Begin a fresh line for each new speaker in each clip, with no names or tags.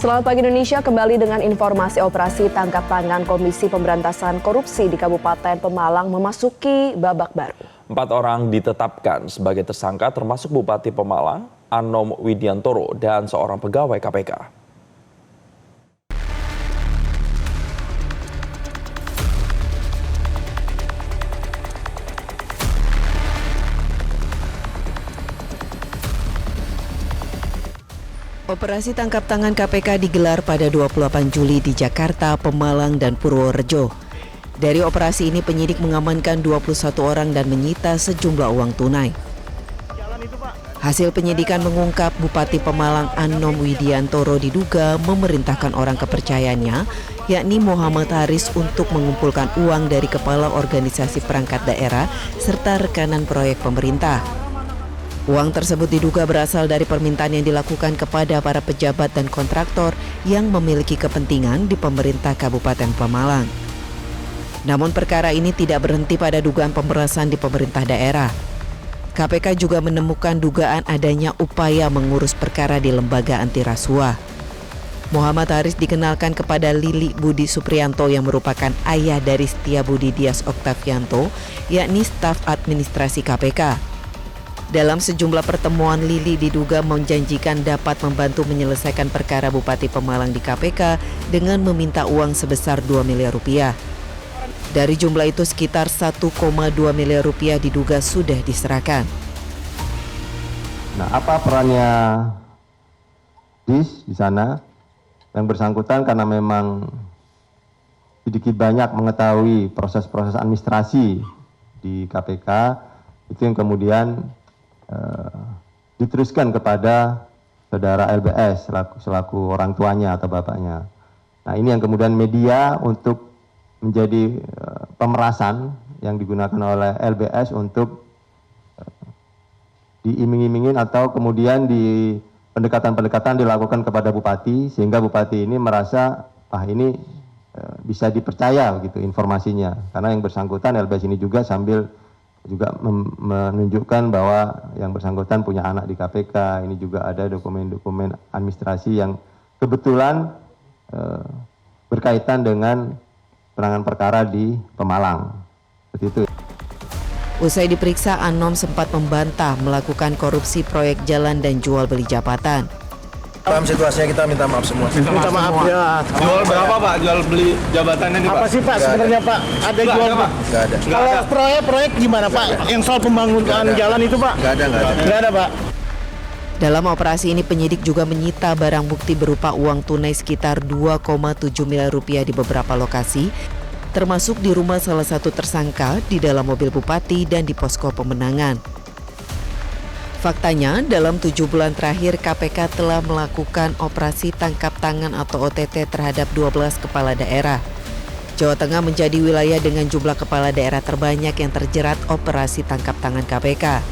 Selamat pagi Indonesia, kembali dengan informasi operasi tangkap tangan Komisi Pemberantasan Korupsi di Kabupaten Pemalang memasuki babak baru.
4 orang ditetapkan sebagai tersangka termasuk Bupati Pemalang, Anom Widiantoro, dan seorang pegawai KPK.
Operasi tangkap tangan KPK digelar pada 28 Juli di Jakarta, Pemalang, dan Purworejo. Dari operasi ini penyidik mengamankan 21 orang dan menyita sejumlah uang tunai. Hasil penyidikan mengungkap Bupati Pemalang Anom Widiantoro diduga memerintahkan orang kepercayaannya, yakni Muhammad Haris, untuk mengumpulkan uang dari kepala organisasi perangkat daerah serta rekanan proyek pemerintah. Uang tersebut diduga berasal dari permintaan yang dilakukan kepada para pejabat dan kontraktor yang memiliki kepentingan di pemerintah Kabupaten Pemalang. Namun perkara ini tidak berhenti pada dugaan pemerasan di pemerintah daerah. KPK juga menemukan dugaan adanya upaya mengurus perkara di lembaga anti rasuah. Muhammad Haris dikenalkan kepada Lili Budi Supriyanto yang merupakan ayah dari Setiabudi Dias Oktavianto, yakni staf administrasi KPK. Dalam sejumlah pertemuan, Lili diduga menjanjikan dapat membantu menyelesaikan perkara Bupati Pemalang di KPK dengan meminta uang sebesar 2 miliar rupiah. Dari jumlah itu sekitar 1,2 miliar rupiah diduga sudah diserahkan.
Nah, apa perannya DIS di sana? Yang bersangkutan karena memang sedikit banyak mengetahui proses-proses administrasi di KPK, itu yang kemudian diteruskan kepada saudara LBS selaku orang tuanya atau bapaknya. Nah, ini yang kemudian media untuk menjadi pemerasan yang digunakan oleh LBS untuk diiming-imingin atau kemudian di pendekatan-pendekatan dilakukan kepada bupati sehingga bupati ini merasa ini bisa dipercaya gitu informasinya, karena yang bersangkutan LBS ini juga sambil menunjukkan bahwa yang bersangkutan punya anak di KPK. Ini juga ada dokumen-dokumen administrasi yang kebetulan berkaitan dengan penanganan perkara di Pemalang. Seperti itu.
Usai diperiksa, Anom sempat membantah melakukan korupsi proyek jalan dan jual beli jabatan.
Dalam situasinya kita minta maaf semua.
Minta maaf ya.
Jual berapa Pak? Jual beli jabatannya nih Pak?
Apa sih Pak sebenarnya Pak? Ada jual Pak?
Nggak ada.
Kalau proyek gimana Pak? Yang soal pembangunan jalan itu Pak?
Nggak ada.
Nggak ada Pak.
Dalam operasi ini penyidik juga menyita barang bukti berupa uang tunai sekitar 2,7 miliar rupiah di beberapa lokasi, termasuk di rumah salah satu tersangka, di dalam mobil bupati, dan di posko pemenangan. Faktanya, dalam 7 bulan terakhir KPK telah melakukan operasi tangkap tangan atau OTT terhadap 12 kepala daerah. Jawa Tengah menjadi wilayah dengan jumlah kepala daerah terbanyak yang terjerat operasi tangkap tangan KPK.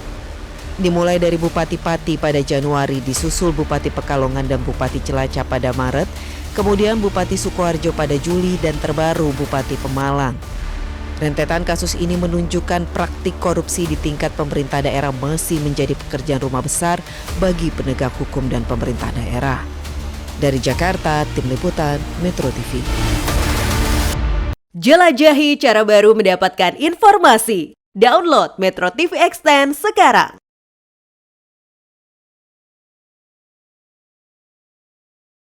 Dimulai dari Bupati Pati pada Januari, disusul Bupati Pekalongan dan Bupati Cilacap pada Maret, kemudian Bupati Sukoharjo pada Juli, dan terbaru Bupati Pemalang. Rentetan kasus ini menunjukkan praktik korupsi di tingkat pemerintah daerah masih menjadi pekerjaan rumah besar bagi penegak hukum dan pemerintah daerah. Dari Jakarta, Tim Liputan Metro TV.
Jelajahi cara baru mendapatkan informasi. Download Metro TV Extend sekarang.